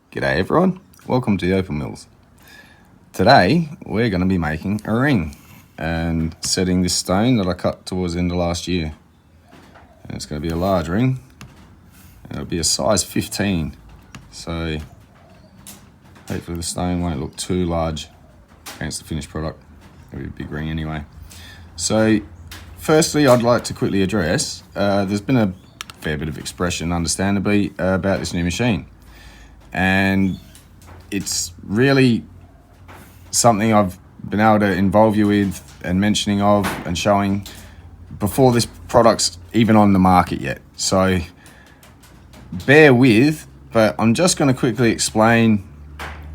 G'day everyone, welcome to the Opal Mills. Today we're going to be making a ring and setting this stone that I cut towards the end of last year. And it's going to be a large ring, and it'll be a size 15, so hopefully the stone won't look too large against the finished product. It'll be a big ring anyway. So firstly, I'd like to quickly address, there's been a fair bit of expression understandably about this new machine. And it's really something I've been able to involve you with and mentioning of and showing before this product's even on the market yet. So bear with, but I'm just going to quickly explain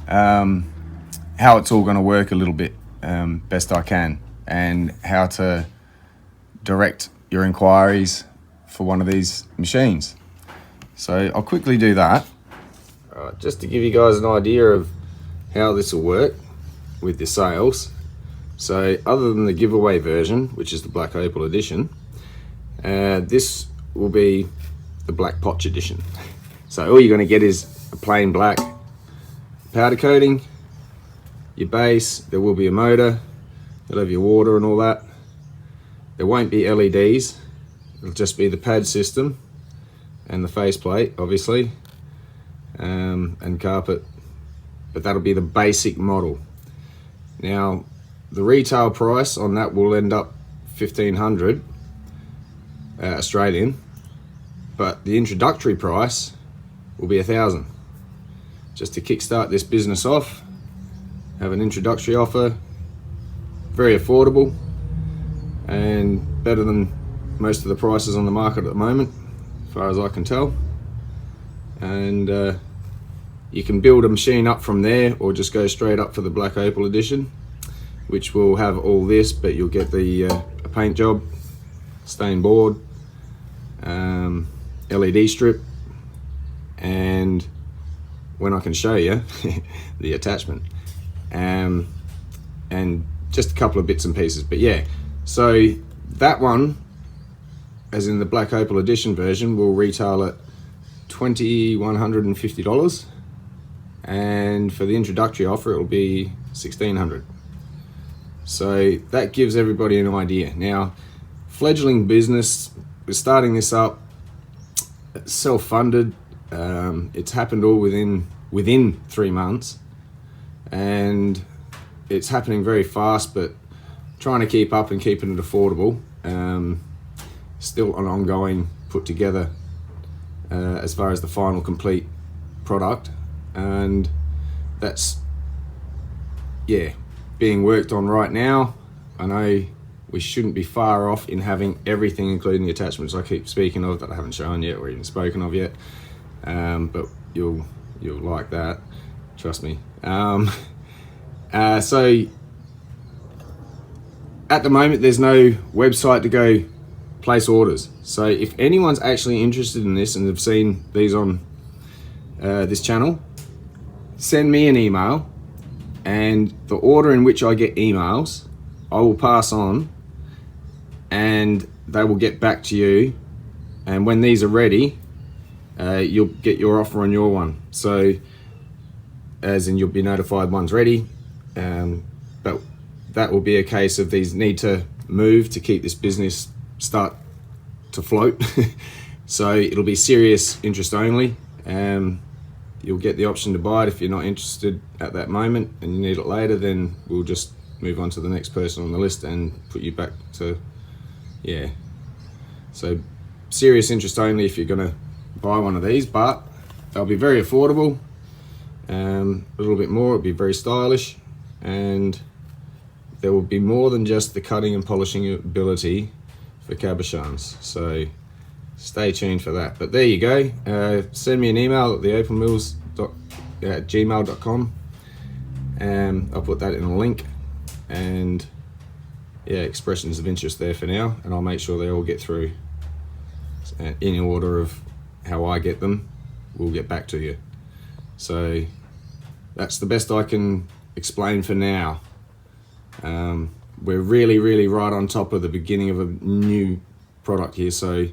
how it's all going to work a little bit best I can, and how to direct your inquiries for one of these machines. So I'll quickly do that. Just to give you guys an idea of how this will work with the sales. So other than the giveaway version, which is the Black Opal edition, this will be the Black Potch edition. So all you're going to get is a plain black powder coating, your base, there will be a motor, you'll have your water and all that. There won't be LEDs, it'll just be the pad system and the faceplate, obviously. And carpet, but that'll be the basic model. Now the retail price on that will end up 1,500 Australian, but the introductory price will be 1,000, just to kickstart this business off. Have an introductory offer, very affordable and better than most of the prices on the market at the moment, as far as I can tell. And you can build a machine up from there, or just go straight up for the Black Opal edition, which will have all this, but you'll get the a paint job, stain board, LED strip, and when I can show you the attachment, and just a couple of bits and pieces. But yeah, so that one, as in the Black Opal edition version, will retail at $2,150, and for the introductory offer it will be $1,600. So that gives everybody an idea. Now, fledgling business, we're starting this up, self-funded. It's happened all within 3 months, and it's happening very fast, but trying to keep up and keeping it affordable. Still an ongoing put together as far as the final complete product, and that's being worked on right now. I know we shouldn't be far off in having everything, including the attachments I keep speaking of that I haven't shown yet or even spoken of yet, but you'll like that, trust me. So at the moment there's no website to go place orders. So if anyone's actually interested in this and have seen these on this channel, send me an email, and the order in which I get emails I will pass on, and they will get back to you, and when these are ready you'll get your offer on your one. So as in, you'll be notified one's ready, but that will be a case of these need to move to keep this business start to float. So it'll be serious interest only. You'll get the option to buy it. If you're not interested at that moment and you need it later, then we'll just move on to the next person on the list and put you back to, so serious interest only if you're gonna buy one of these, but they'll be very affordable, a little bit more, it'll be very stylish, and there will be more than just the cutting and polishing ability for cabochons. So stay tuned for that. But there you go. Send me an email at theopalmills@gmail.com, and I'll put that in a link, and expressions of interest there for now, and I'll make sure they all get through in order of how I get them. We'll get back to you. So that's the best I can explain for now. We're really right on top of the beginning of a new product here, so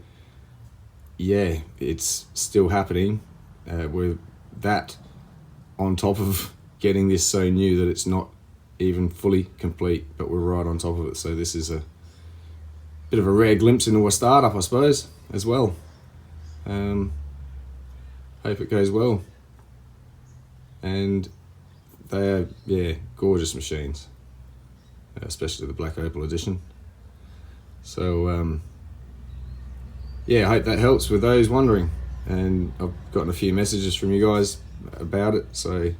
it's still happening. We're that on top of getting this so new that it's not even fully complete, but we're right on top of it. So this is a bit of a rare glimpse into a startup, I suppose, as well. Hope it goes well. And they are, yeah, gorgeous machines, especially the Black Opal edition. So yeah, I hope that helps with those wondering. And I've gotten a few messages from you guys about it, so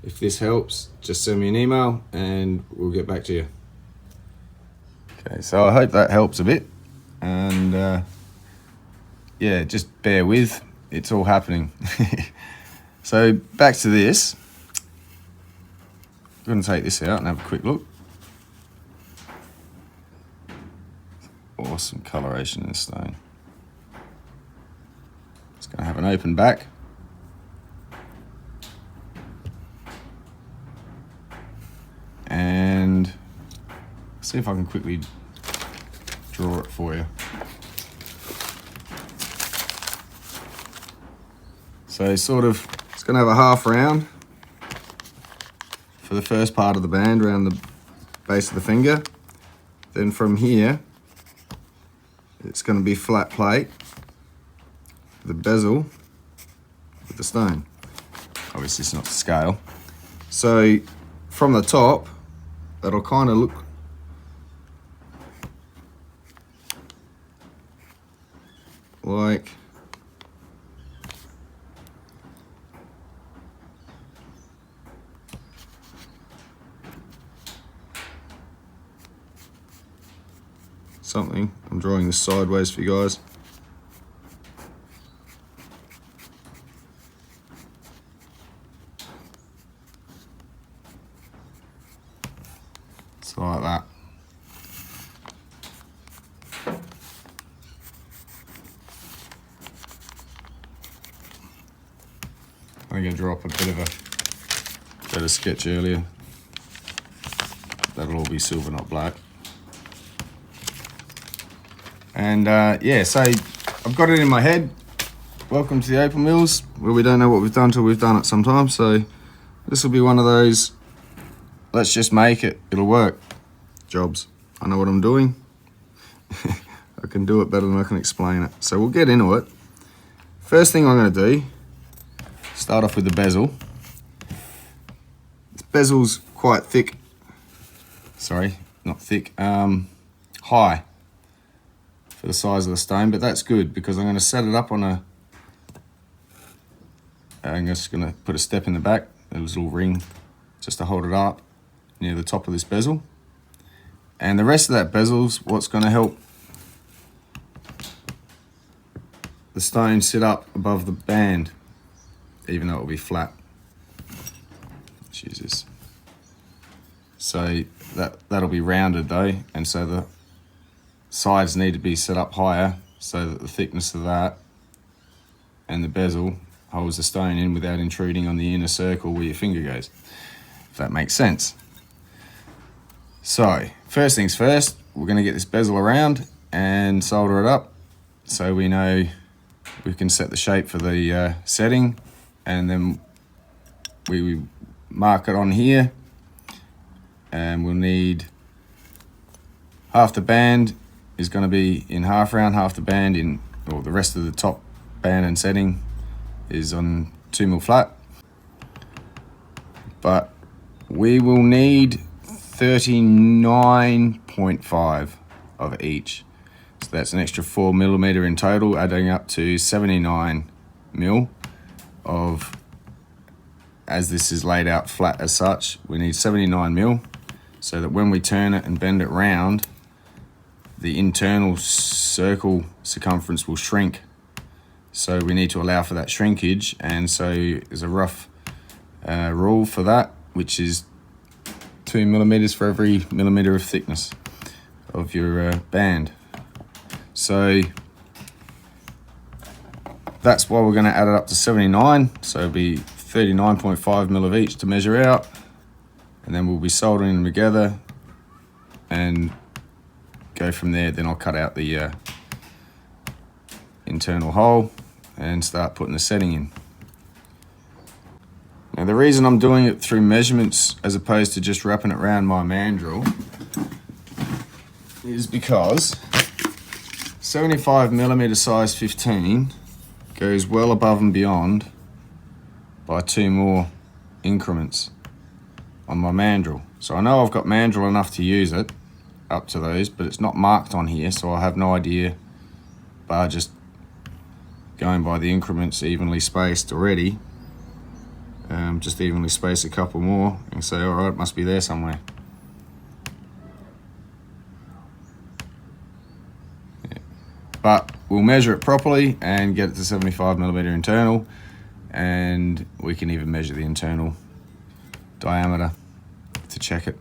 if this helps, just send me an email and we'll get back to you. Okay, so I hope that helps a bit, and yeah, just bear with, it's all happening. So back to this. I'm going to take this out and have a quick look. Awesome coloration in the stone. It's going to have an open back. And see if I can quickly draw it for you. So sort of, it's going to have a half round for the first part of the band around the base of the finger. Then from here, it's going to be flat plate, the bezel with the stone. Obviously it's not to scale. So from the top, it'll kind of look like something. I'm drawing this sideways for you guys. So like that. I'm going to drop a bit of a better sketch earlier. That'll all be silver, not black. And yeah, so I've got it in my head. Welcome to the Opal Mills, where we don't know what we've done till we've done it sometimes. So this will be one of those, let's just make it, it'll work jobs. I know what I'm doing. I can do it better than I can explain it. So we'll get into it. First thing I'm going to do, start off with the bezel. This bezel's quite thick. Sorry, not thick, high for the size of the stone, but that's good because I'm going to set it up on a, I'm just going to put a step in the back, a little ring just to hold it up near the top of this bezel. And the rest of that bezel's what's going to help the stone sit up above the band, even though it will be flat. Let's use this. So that'll be rounded though, and so the sides need to be set up higher so that the thickness of that and the bezel holds the stone in without intruding on the inner circle where your finger goes, if that makes sense. So first things first, we're going to get this bezel around and solder it up so we know we can set the shape for the setting, and then we mark it on here, and we'll need half the band is going to be in half round, half the band in, or the rest of the top band and setting is on 2mm flat. But we will need 39.5 of each. So that's an extra 4mm in total, adding up to 79mm of, as this is laid out flat as such, we need 79mm so that when we turn it and bend it round, the internal circle circumference will shrink. So we need to allow for that shrinkage, and so there's a rough rule for that, which is 2mm for every millimeter of thickness of your band. So that's why we're going to add it up to 79, so it'll be 39.5mm of each to measure out, and then we'll be soldering them together and go from there. Then I'll cut out the internal hole and start putting the setting in. Now the reason I'm doing it through measurements as opposed to just wrapping it around my mandrel is because 75mm size 15 goes well above and beyond by 2 more increments on my mandrel. So I know I've got mandrel enough to use it up to those, but it's not marked on here, so I have no idea, bar just going by the increments evenly spaced already. Just evenly space a couple more and say, all right, it must be there somewhere. Yeah. But we'll measure it properly and get it to 75mm internal, and we can even measure the internal diameter to check it.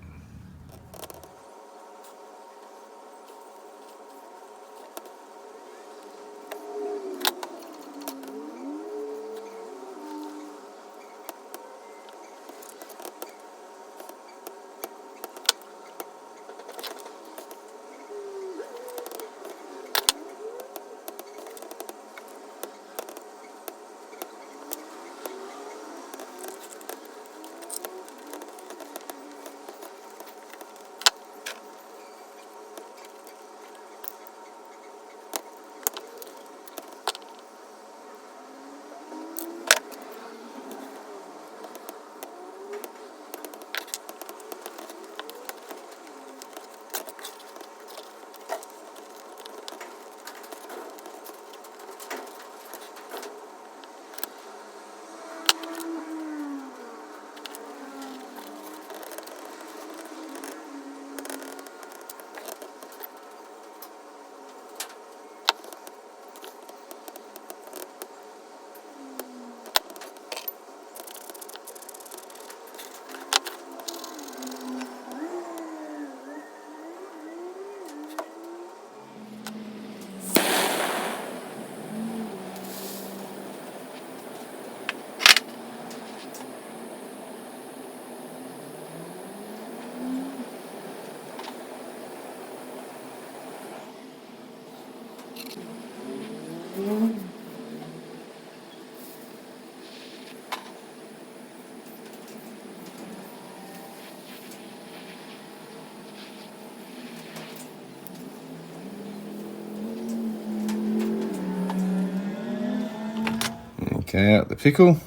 Okay, out the pickle.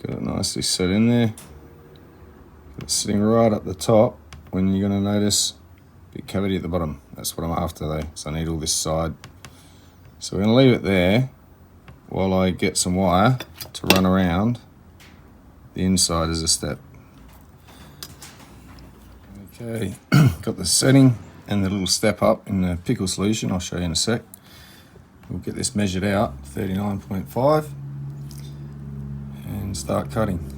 Got it nicely set in there. It's sitting right up the top when you're going to notice a big cavity at the bottom. That's what I'm after though, so I need all this side. So we're going to leave it there while I get some wire to run around the inside as a step. Okay, got the setting and the little step up in the pickle solution. I'll show you in a sec. We'll get this measured out, 39.5, and start cutting.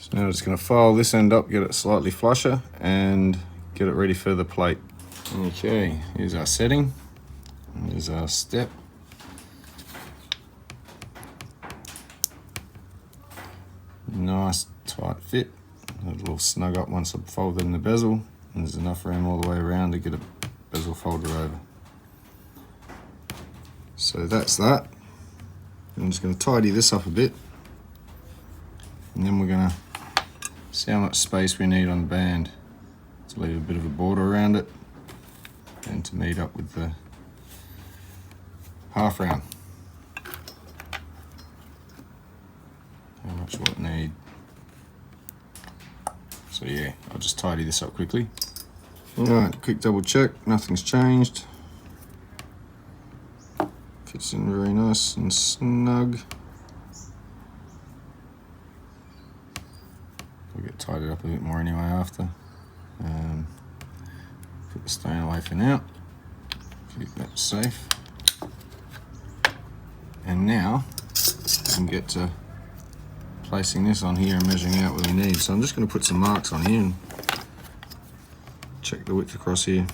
So now I'm just going to file this end up, get it slightly flusher, and get it ready for the plate. Okay, here's our setting. Here's our step. Nice tight fit. It'll snug up once I've folded in the bezel, and there's enough room all the way around to get a bezel folder over. So that's that. I'm just going to tidy this up a bit, and then we're going to see how much space we need on the band to leave a bit of a border around it and to meet up with the half round. How much will it need? So yeah, I'll just tidy this up quickly. Alright, quick double check, nothing's changed. Fits in very nice and snug. We'll get tidied up a bit more anyway after. Put the stone away for now. Keep that safe. And now we can get to placing this on here and measuring out what we need. So I'm just going to put some marks on here and check the width across here.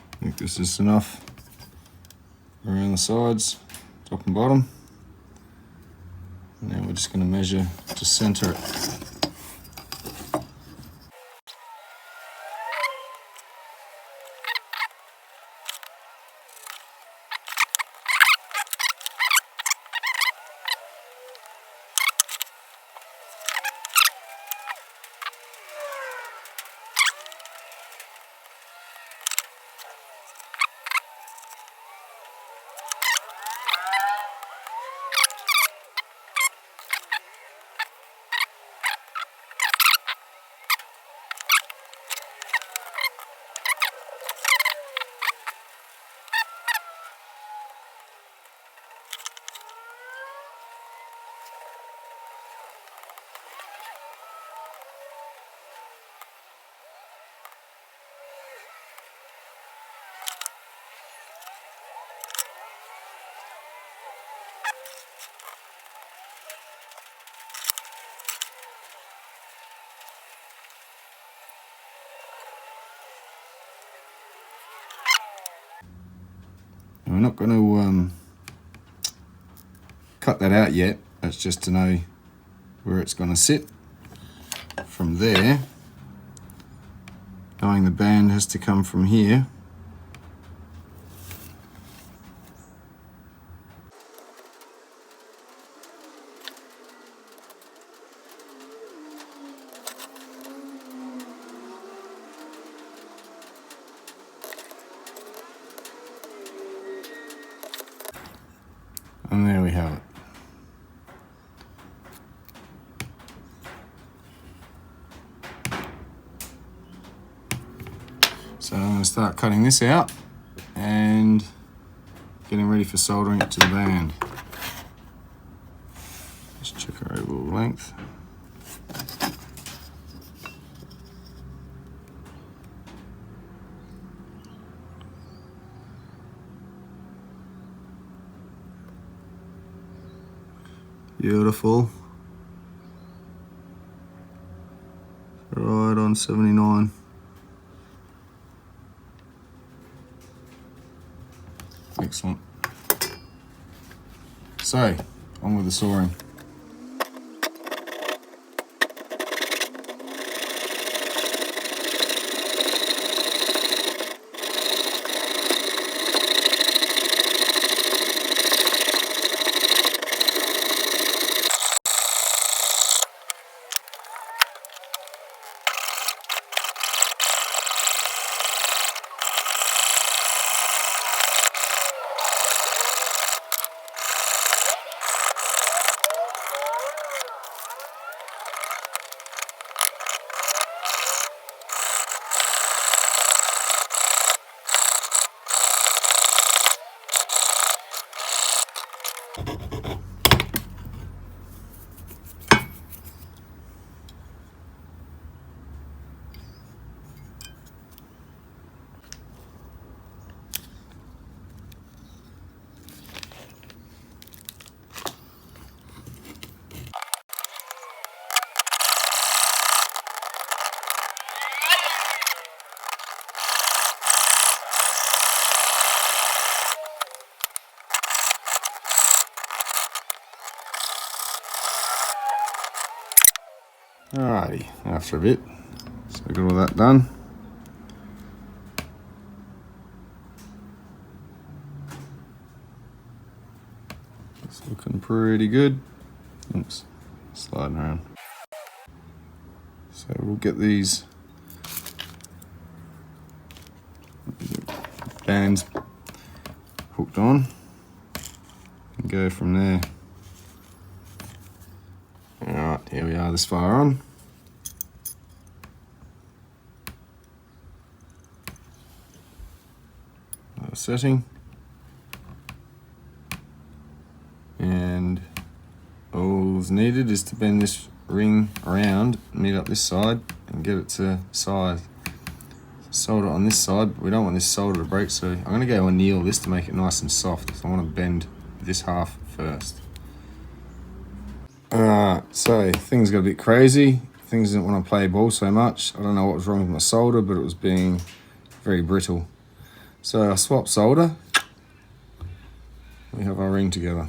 I think this is enough around the sides, top and bottom. And now we're just going to measure to center it. We're not going to cut that out yet. That's just to know where it's going to sit. From there, knowing the band has to come from here, and there we have it. So I'm going to start cutting this out and getting ready for soldering it to the band. Just check our overall length. Beautiful. Right on 79. Excellent. So, on with the sawing. Alrighty, after a bit, so we got all that done. It's looking pretty good. Oops, sliding around. So we'll get these bands hooked on and go from there. Alright, here we are this far on. setting. And all's needed is to bend this ring around, meet up this side, and get it to size. Solder on this side, but we don't want this solder to break, so I'm going to go anneal this to make it nice and soft. So I want to bend this half first. So things got a bit crazy. Things didn't want to play ball so much. I don't know what was wrong with my solder, but it was being very brittle. So I swapped solder. We have our ring together.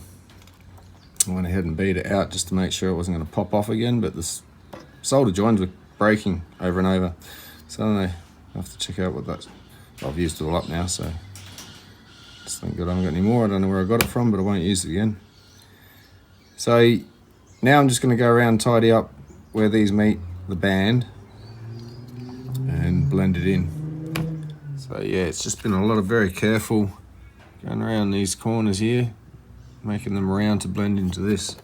I went ahead and beat it out just to make sure it wasn't going to pop off again, but the solder joins were breaking over and over. So I don't know. I have to check out what that's. I've used it all up now, so thank God I haven't got any more. I don't know where I got it from, but I won't use it again. So now I'm just going to go around and tidy up where these meet the band and blend it in. So yeah, it's just been a lot of very careful going around these corners here, making them round to blend into this.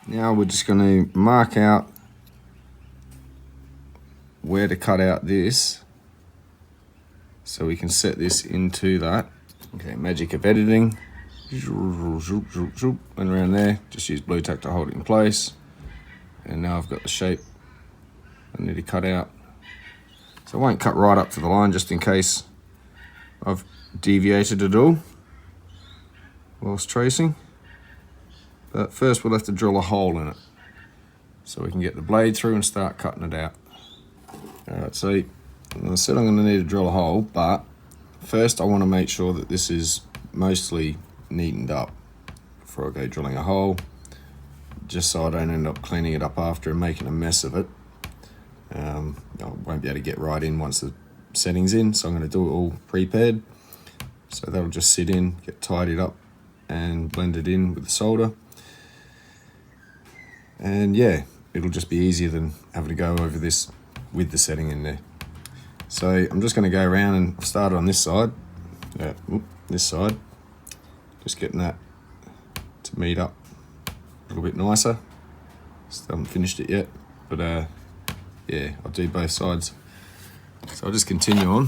Now we're just going to mark out where to cut out this so we can set this into that. Okay, magic of editing. Went around there, just use blue tack to hold it in place. And now I've got the shape I need to cut out. So I won't cut right up to the line just in case I've deviated at all whilst tracing. But first we'll have to drill a hole in it so we can get the blade through and start cutting it out. Alright, so I said I'm going to need to drill a hole, but first I want to make sure that this is mostly neatened up before I go drilling a hole, just so I don't end up cleaning it up after and making a mess of it. I won't be able to get right in once the setting's in, so I'm going to do it all prepared. So that'll just sit in, get tidied up and blended in with the solder. And yeah, it'll just be easier than having to go over this with the setting in there. So I'm just going to go around and start on this side. This side. Just getting that to meet up a little bit nicer. Still haven't finished it yet, but yeah, I'll do both sides. So I'll just continue on.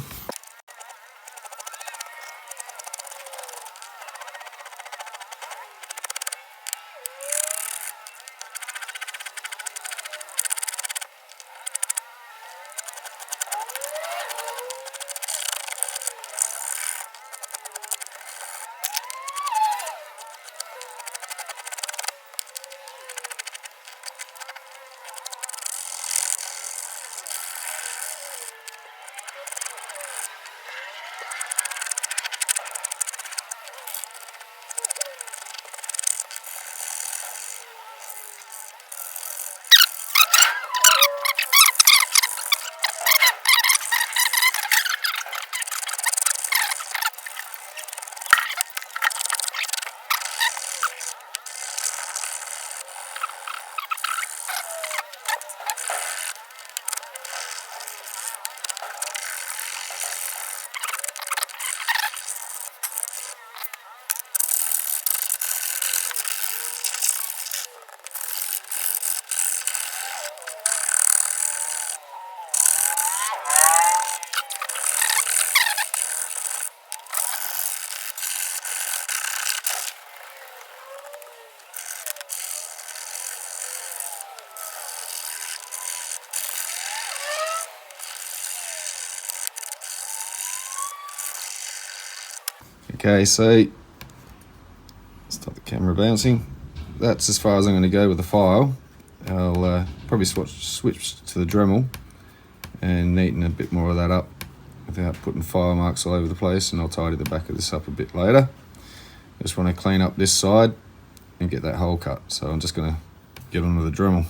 Okay, so stop the camera bouncing. That's as far as I'm going to go with the file. I'll probably switch to the Dremel and neaten a bit more of that up without putting file marks all over the place, and I'll tidy the back of this up a bit later. Just want to clean up this side and get that hole cut. So I'm just going to get onto the Dremel.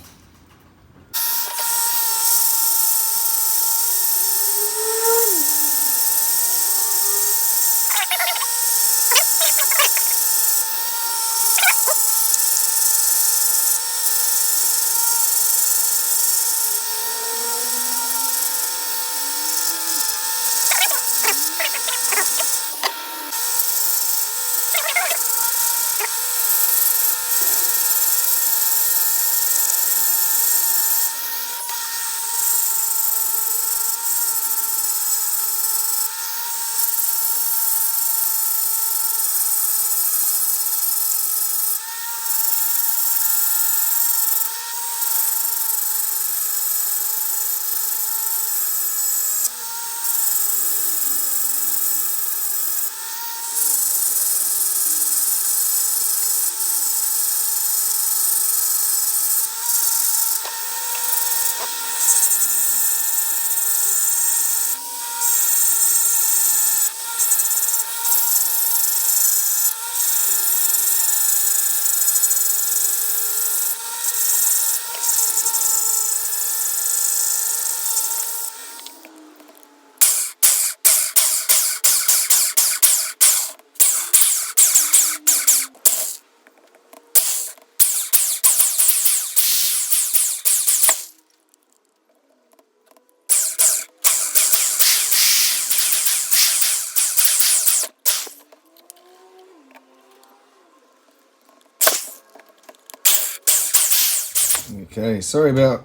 Okay, sorry about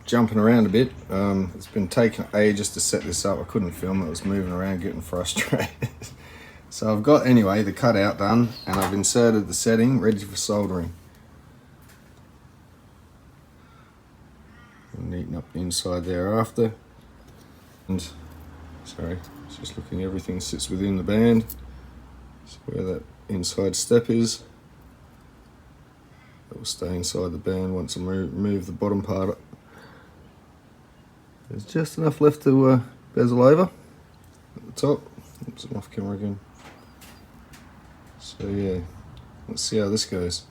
jumping around a bit. It's been taking ages to set this up. I couldn't film it, I was moving around getting frustrated. So I've got, anyway, the cutout done, and I've inserted the setting ready for soldering. I'll neaten up the inside thereafter. And sorry, just looking, everything sits within the band. So where that inside step is, that will stay inside the band once I remove the bottom part. There's just enough left to bezel over at the top. Oops, I'm off camera again. So yeah, let's see how this goes.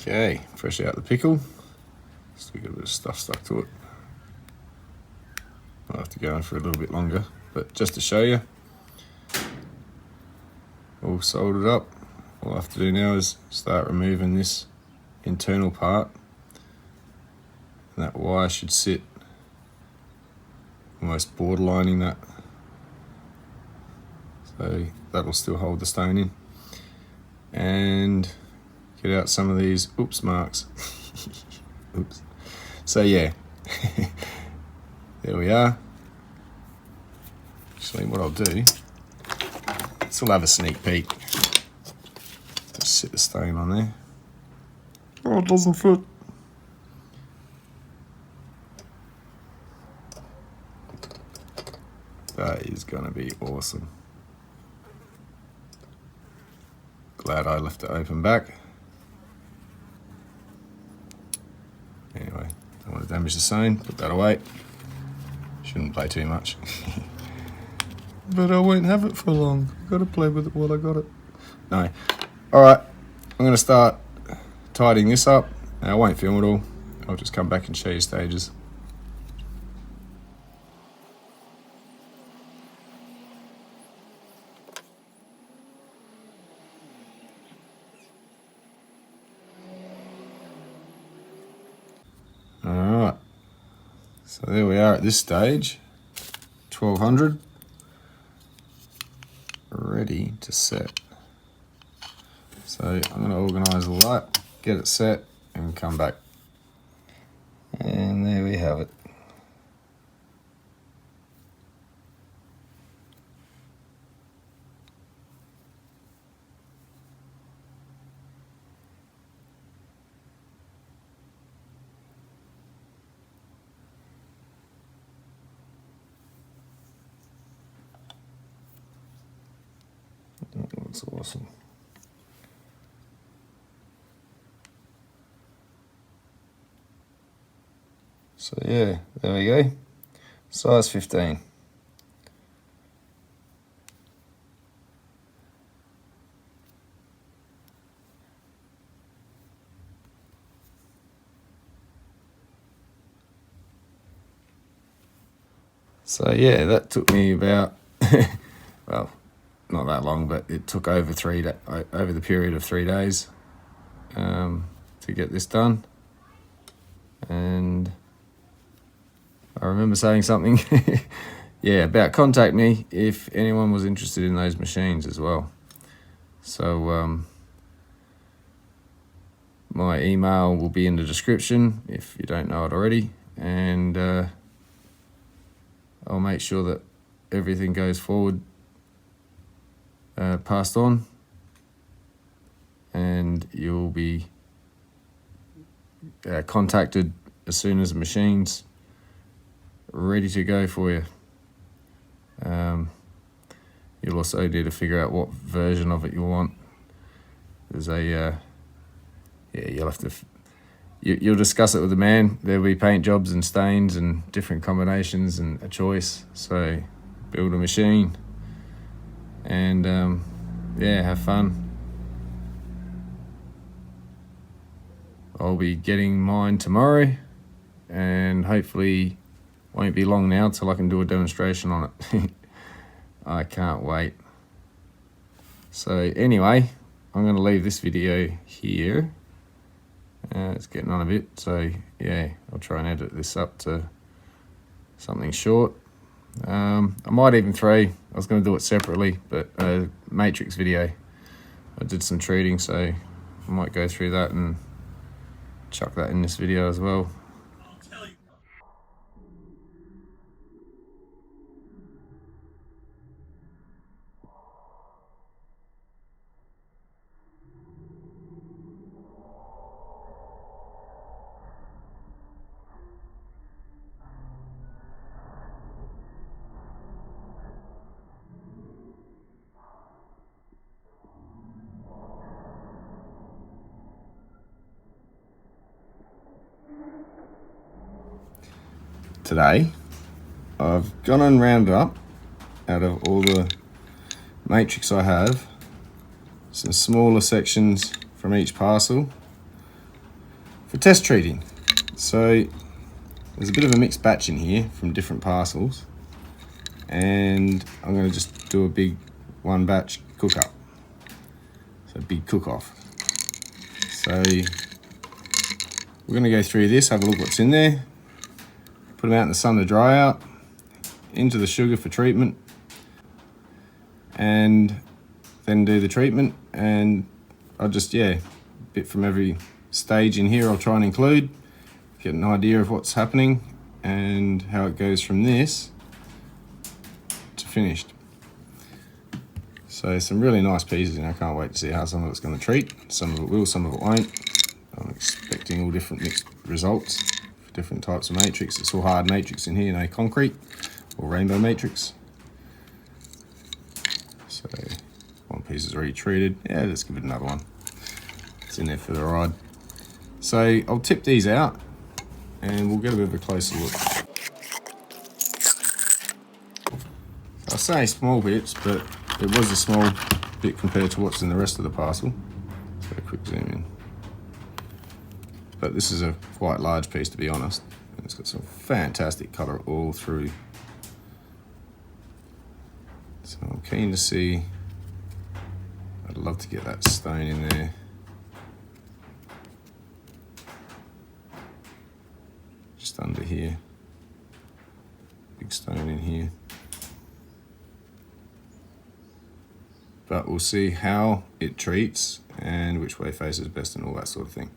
Okay, fresh out the pickle. Still got a bit of stuff stuck to it. I'll have to go on for a little bit longer, but just to show you, all soldered up. All I have to do now is start removing this internal part, and that wire should sit almost borderlining that, so that'll still hold the stone in. And get out some of these oops marks. Oops. So yeah, there we are. Actually, what I'll do, still have a sneak peek. Just sit the stone on there. Oh, it doesn't fit. That is gonna be awesome. Glad I left it open back. Anyway, don't want to damage the sewn, put that away. Shouldn't play too much. But I won't have it for long. I've got to play with it while I got it. No. Alright, I'm going to start tidying this up. Now, I won't film it all. I'll just come back and show you stages. Alright, so there we are at this stage, 1200, ready to set. So I'm going to organise all that, get it set and come back. And there we have it. That looks awesome. So yeah, there we go. Size 15. So yeah, that took me about, well, not that long, but it took over the period of 3 days to get this done. And I remember saying something, yeah, about contact me if anyone was interested in those machines as well. So my email will be in the description if you don't know it already, and I'll make sure that everything goes forward, passed on, and you'll be contacted as soon as the machine's ready to go for you. You'll also need to figure out what version of it you want. There's a you'll have to you'll discuss it with the man. There'll be paint jobs and stains and different combinations and a choice. So build a machine and yeah, have fun. I'll be getting mine tomorrow, and hopefully won't be long now till I can do a demonstration on it. I can't wait. So anyway, I'm going to leave this video here. It's getting on a bit, so yeah, I'll try and edit this up to something short. I might even I was going to do it separately, but a matrix video. I did some treating, so I might go through that and chuck that in this video as well. Today, I've gone and rounded up, out of all the matrix I have, some smaller sections from each parcel for test treating. So there's a bit of a mixed batch in here from different parcels, and I'm going to just do a big one batch cook up, so big cook off. So we're going to go through this, have a look what's in there, put them out in the sun to dry out, into the sugar for treatment, and then do the treatment. And I'll just, a bit from every stage in here I'll try and include, get an idea of what's happening and how it goes from this to finished. So some really nice pieces, and I can't wait to see how some of it's going to treat. Some of it will, some of it won't. I'm expecting all different mixed results for different types of matrix. It's all hard matrix in here, no concrete or rainbow matrix. So one piece is already treated. Yeah, let's give it another one. It's in there for the ride. So I'll tip these out and we'll get a bit of a closer look. I say small bits, but it was a small bit compared to what's in the rest of the parcel. Let's get a quick zoom in. But this is a quite large piece, to be honest. And it's got some fantastic colour all through. So I'm keen to see, I'd love to get that stone in there. Just under here. Big stone in here. But we'll see how it treats and which way faces best and all that sort of thing.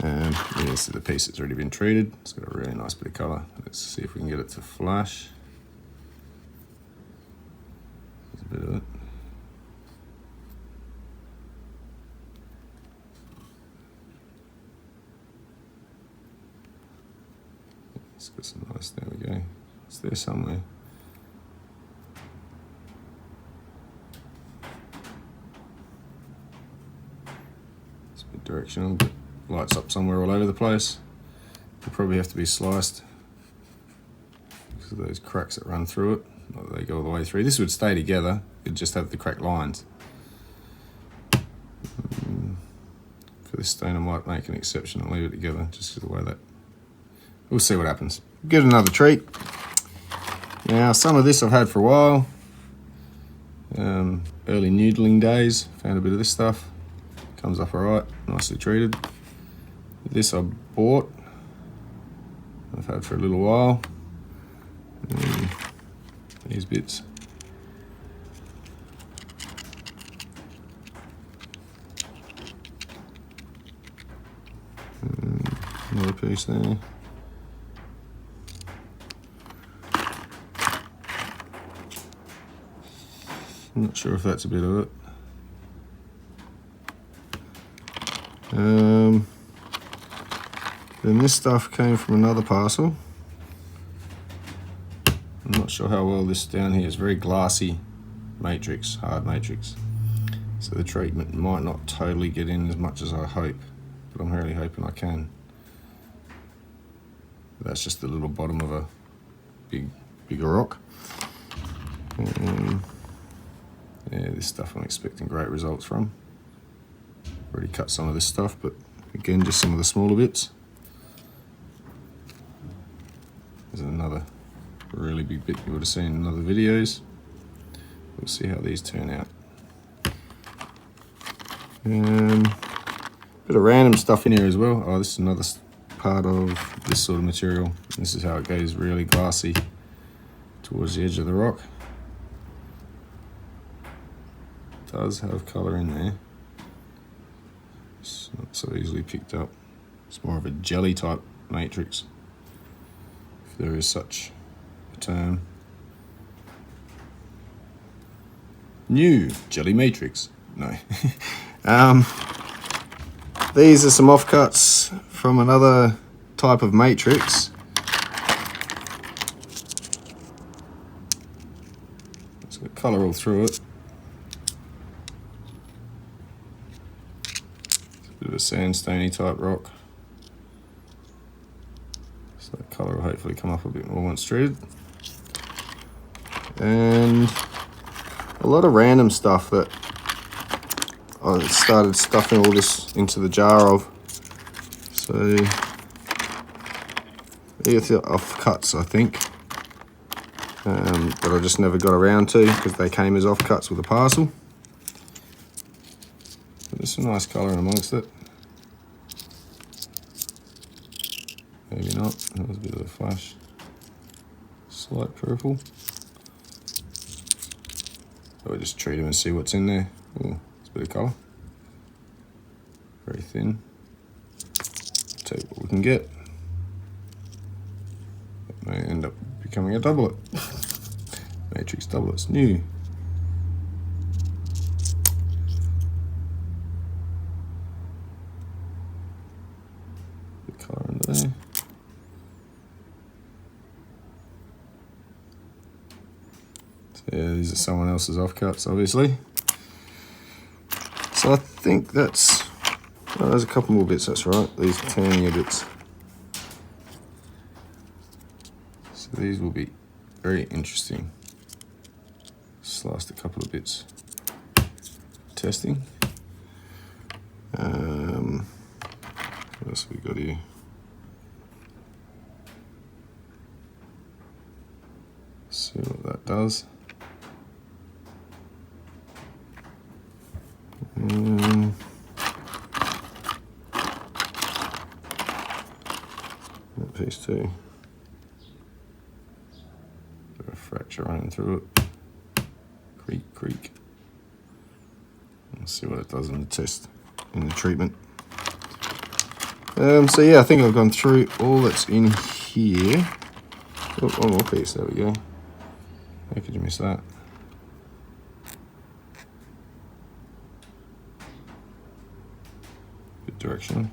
Yeah, so the piece has already been treated. It's got a really nice bit of colour. Let's see if we can get it to flash. There's a bit of it. It's got some nice, there we go. It's there somewhere. It's a bit directional, but lights up somewhere all over the place. It'll probably have to be sliced because of those cracks that run through it. Not that they go all the way through. This would stay together. It'd just have the cracked lines. For this stone, I might make an exception and leave it together just because of the way that. We'll see what happens. Give it another treat. Now, some of this I've had for a while. Early noodling days, found a bit of this stuff. Comes up alright, nicely treated. This I bought. I've had for a little while. These bits. Another piece there. I'm not sure if that's a bit of it. Then this stuff came from another parcel. I'm not sure how well this down here is. Very glassy matrix, hard matrix. So the treatment might not totally get in as much as I hope, but I'm really hoping I can. That's just the little bottom of a bigger rock. Yeah, this stuff I'm expecting great results from. Already cut some of this stuff, but again, just some of the smaller bits. There's another really big bit you would have seen in other videos. We'll see how these turn out. Bit of random stuff in here as well. Oh, this is another part of this sort of material. This is how it goes really glassy towards the edge of the rock. It does have colour in there. It's not so easily picked up. It's more of a jelly type matrix, if there is such a term. New jelly matrix. No. These are some offcuts from another type of matrix. It's got colour all through it. It's a bit of a sandstony type rock. So that colour will hopefully come up a bit more once treated. And a lot of random stuff that I started stuffing all this into the jar of. So these are offcuts, I think, that I just never got around to because they came as offcuts with a parcel. But there's some nice colour in amongst it. Maybe not. That was a bit of a flash. Slight purple. So I just treat them and see what's in there. Ooh. A bit of colour, very thin. Take what we can get. It may end up becoming a doublet. Matrix doublets, new. Bit of colour under there. So yeah, these are someone else's offcuts, obviously. So I think that's, oh, there's a couple more bits, that's right, these tinier bits. So these will be very interesting. Sliced a couple of bits. Testing. What else have we got here? See what that does. That piece too. Bit of a fracture running through it. Creak. Let's see what it does in the test, in the treatment. So yeah, I think I've gone through all that's in here. Oh, one more piece, there we go. How could you miss that? Good direction.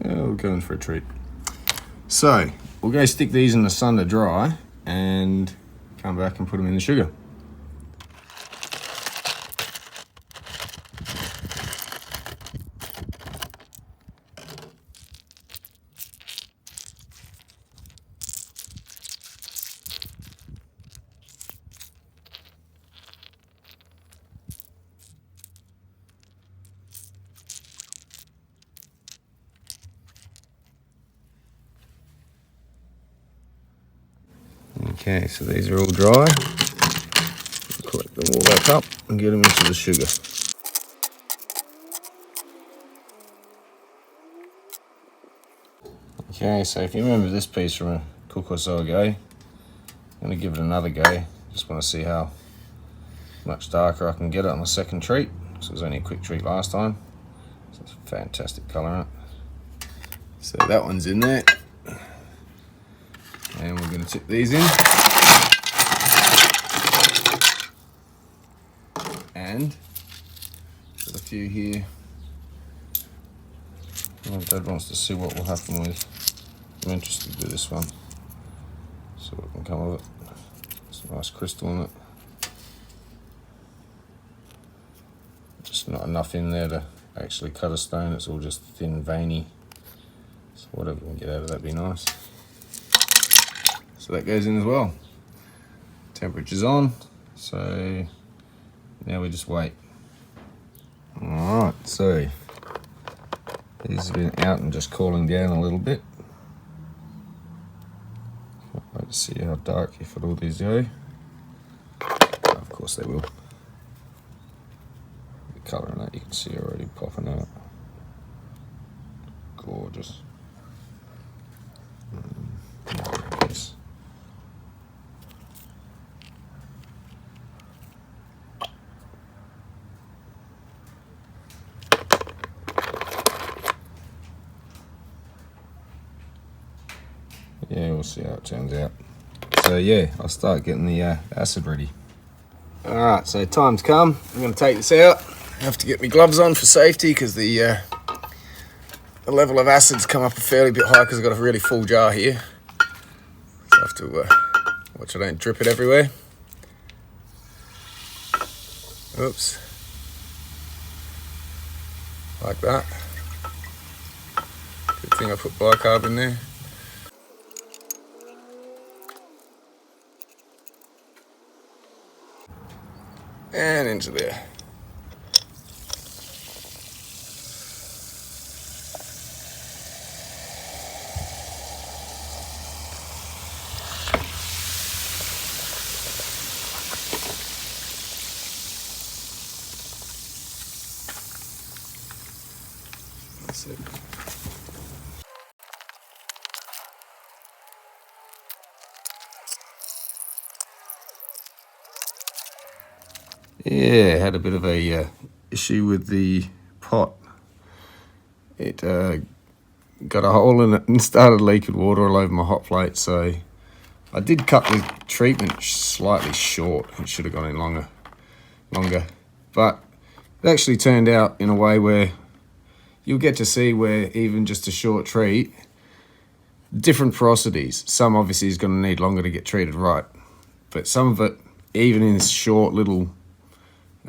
Yeah, we're going for a treat. So, we'll go stick these in the sun to dry and come back and put them in the sugar. Okay, so these are all dry. Collect them all back up and get them into the sugar. Okay, so if you remember this piece from a cook or so ago, I'm going to give it another go. Just want to see how much darker I can get it on the second treat. This was only a quick treat last time. So it's a fantastic colour on it. So that one's in there. And we're going to tip these in. And got a few here. My dad wants to see what will happen with. I'm interested with this one. See what can come of it. It's a nice crystal in it. Just not enough in there to actually cut a stone. It's all just thin, veiny. So whatever we can get out of that, be nice. So that goes in as well. Temperature's on. So now we just wait. Alright, so these have been out and just cooling down a little bit. Can't wait to see how dark if all these go. Of course they will. The colour in that you can see already popping out. Gorgeous. Yes. Yeah, we'll see how it turns out. So yeah, I'll start getting the acid ready. Alright, so time's come. I'm going to take this out. I have to get my gloves on for safety because the level of acid's come up a fairly bit high because I've got a really full jar here. So I have to watch I don't drip it everywhere. Oops. Like that. Good thing I put bicarb in there. And into there. That's it. Yeah, had a bit of a issue with the pot. It got a hole in it and started leaking water all over my hot plate, so I did cut the treatment slightly short. It should have gone in longer, but it actually turned out in a way where you'll get to see where even just a short treat, different porosities. Some obviously is going to need longer to get treated right, but some of it, even in this short little,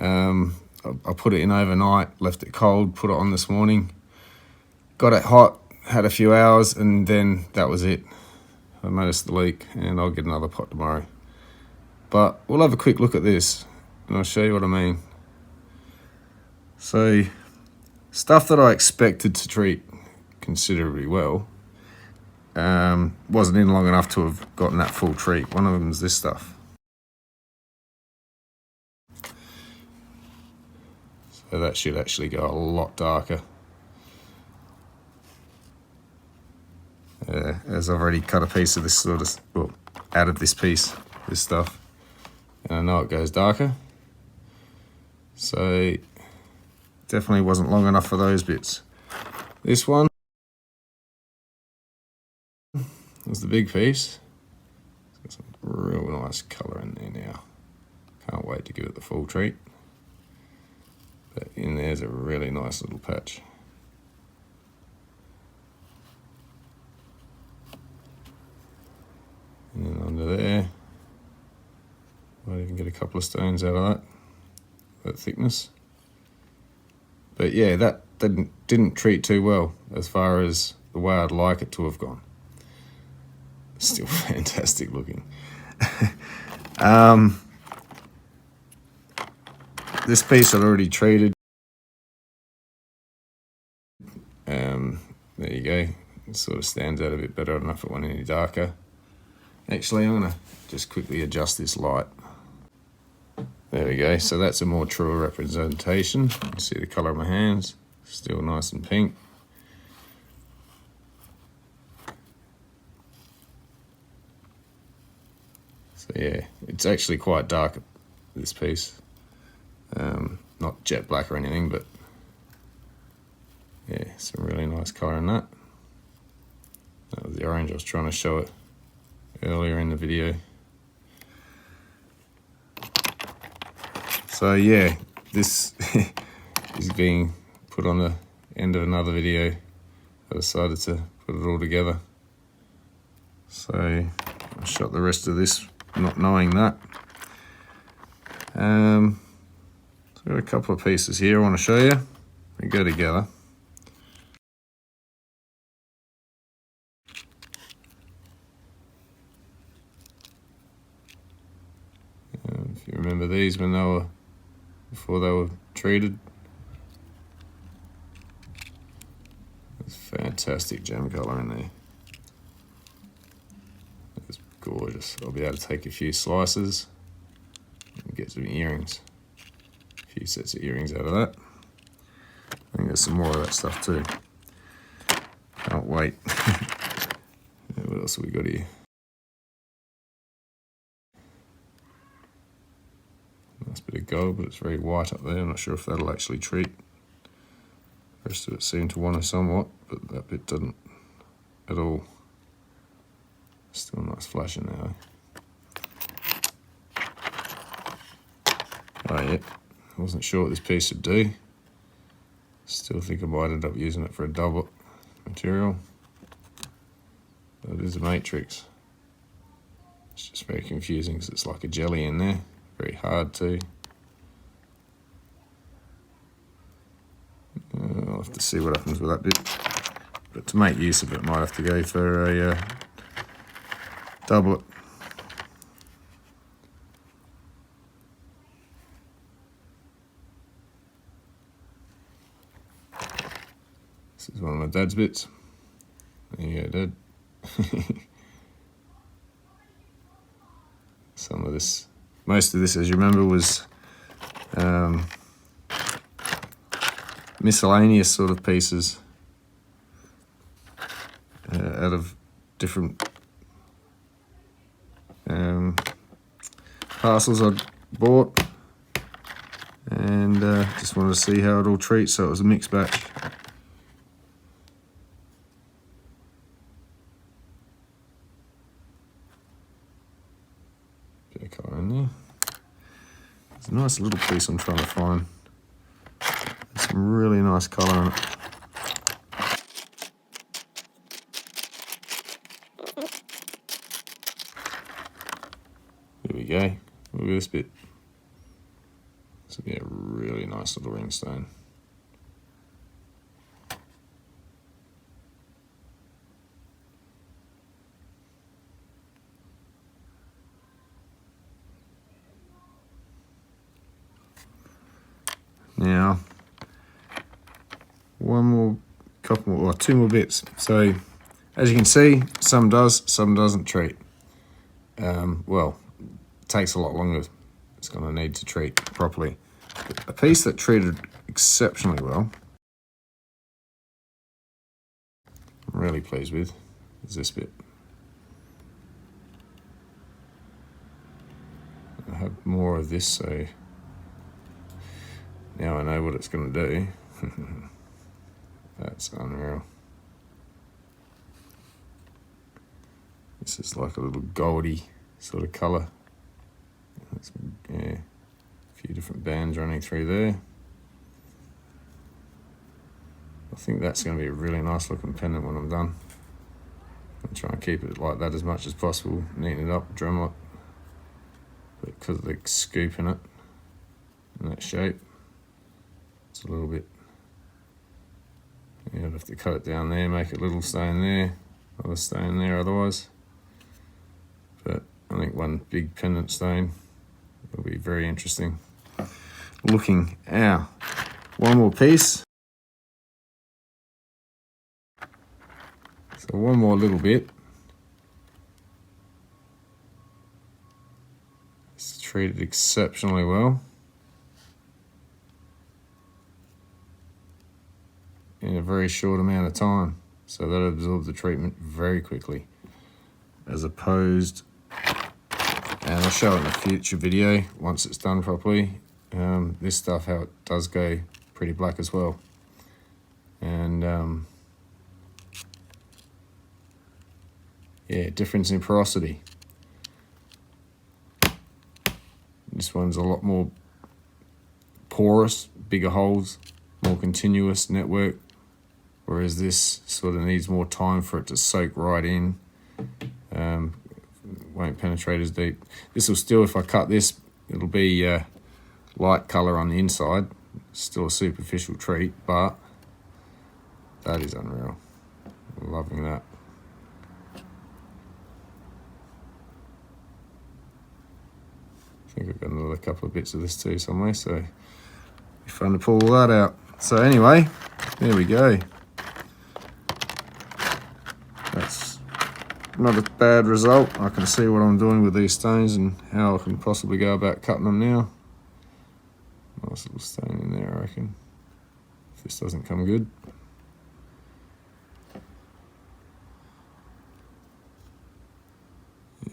I put it in overnight, left it cold, put it on this morning, got it hot, had a few hours, and then that was it. I noticed the leak, and I'll get another pot tomorrow. But we'll have a quick look at this, and I'll show you what I mean. So, stuff that I expected to treat considerably well wasn't in long enough to have gotten that full treat. One of them is this stuff. So that should actually go a lot darker. As I've already cut a piece of this sort of, well, out of this piece, this stuff. And I know it goes darker. So definitely wasn't long enough for those bits. This one was the big piece. It's got some real nice colour in there now. Can't wait to give it the full treat. But in there's a really nice little patch. And then under there, might even get a couple of stones out of that thickness. But yeah, that didn't treat too well as far as the way I'd like it to have gone. Still fantastic looking. This piece I'd already treated. There you go. It sort of stands out a bit better. I don't know if it went any darker. Actually, I'm gonna just quickly adjust this light. There we go, so that's a more true representation. You can see the colour of my hands, still nice and pink. So yeah, it's actually quite dark, this piece. Not jet black or anything, but yeah, some really nice colour in that. That was the orange I was trying to show it earlier in the video. So yeah, this is being put on the end of another video. I decided to put it all together. So I shot the rest of this not knowing that. So I've got a couple of pieces here I want to show you. They go together. If you remember these when they were, before they were treated. There's fantastic gem colour in there. It's gorgeous. I'll be able to take a few slices and get some earrings. A few sets of earrings out of that. I think there's some more of that stuff too. Can't wait. What else have we got here? Nice bit of gold, but it's very white up there. I'm not sure if that'll actually treat. The rest of it seemed to want to somewhat, but that bit didn't at all. Still nice flash in there. Oh yeah, I wasn't sure what this piece would do. Still think I might end up using it for a doublet material. But it is a matrix. It's just very confusing because it's like a jelly in there. Very hard too. I'll have to see what happens with that bit. But to make use of it, might have to go for a doublet. This is one of my dad's bits. There you go, Dad. Some of this, most of this, as you remember, was miscellaneous sort of pieces out of different parcels I'd bought, and just wanted to see how it all treats, so it was a mixed batch. Bit of colour in there. It's a nice little piece I'm trying to find. There's some really nice colour in it. There we go. Look at this bit. This will be a really nice little ring stone. Now, two more bits. So, as you can see, some does, some doesn't treat. Well, it takes a lot longer. It's going to need to treat properly. But a piece that treated exceptionally well, I'm really pleased with, is this bit. I have more of this, so now I know what it's going to do. That's unreal. This is like a little goldy sort of colour. Yeah, a few different bands running through there. I think that's going to be a really nice looking pendant when I'm done. I'll try and keep it like that as much as possible, neaten it up, drum it. But because of the scoop in it, in that shape, it's a little bit, yeah, I'd have to cut it down there, make a little stone there, another stone there otherwise. But I think one big pendant stone will be very interesting looking. Ow. One more piece. So one more little bit. treated exceptionally well. In a very short amount of time. So that absorbs the treatment very quickly. As opposed, and I'll show it in a future video once it's done properly, this stuff, how it does go pretty black as well. And yeah, difference in porosity. This one's a lot more porous, bigger holes, more continuous network, whereas this sort of needs more time for it to soak right in. Won't penetrate as deep. This will still, if I cut this, it'll be light colour on the inside. Still a superficial treat, but that is unreal. Loving that. I think I've got another couple of bits of this too somewhere, so it'll be fun to pull all that out. So anyway, there we go. That's not a bad result. I can see what I'm doing with these stones and how I can possibly go about cutting them now. Nice little stone in there, I reckon, if this doesn't come good.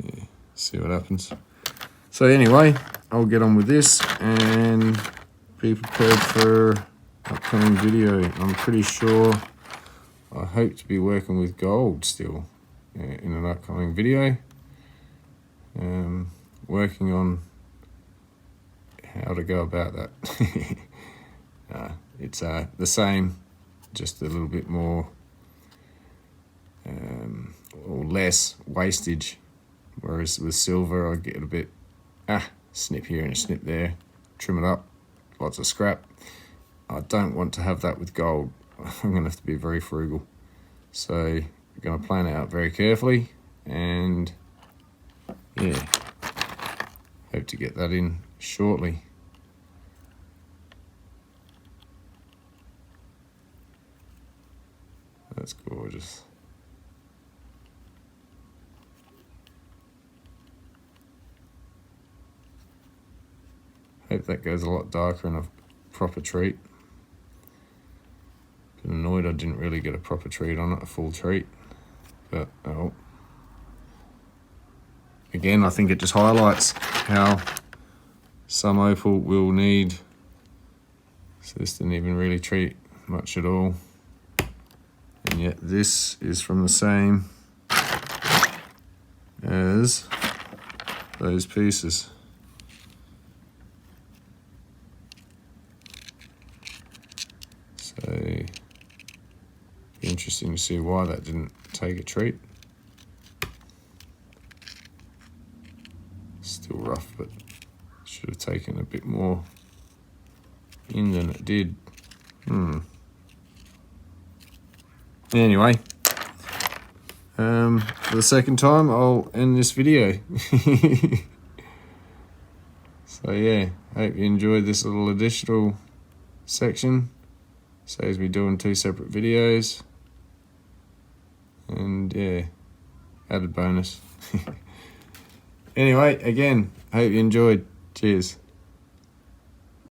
Yeah, see what happens. So anyway, I'll get on with this and be prepared for upcoming video. I'm pretty sure I hope to be working with gold still in an upcoming video. Working on how to go about that. It's the same, just a little bit more or less wastage. Whereas with silver, I get a bit snip here and a snip there, trim it up, lots of scrap. I don't want to have that with gold. I'm going to have to be very frugal. So I'm going to plan it out very carefully, and yeah, hope to get that in shortly. That's gorgeous. Hope that goes a lot darker in a proper treat. Been annoyed I didn't really get a proper treat on it, a full treat. But oh. Again, I think it just highlights how some opal will need. So this didn't even really treat much at all. And yet this is from the same as those pieces. So interesting to see why that didn't take a treat. Still rough, but should have taken a bit more in than it did. Anyway, for the second time, I'll end this video. So yeah, hope you enjoyed this little additional section. Saves me doing 2 separate videos. And yeah, added bonus. Anyway, again, hope you enjoyed. Cheers.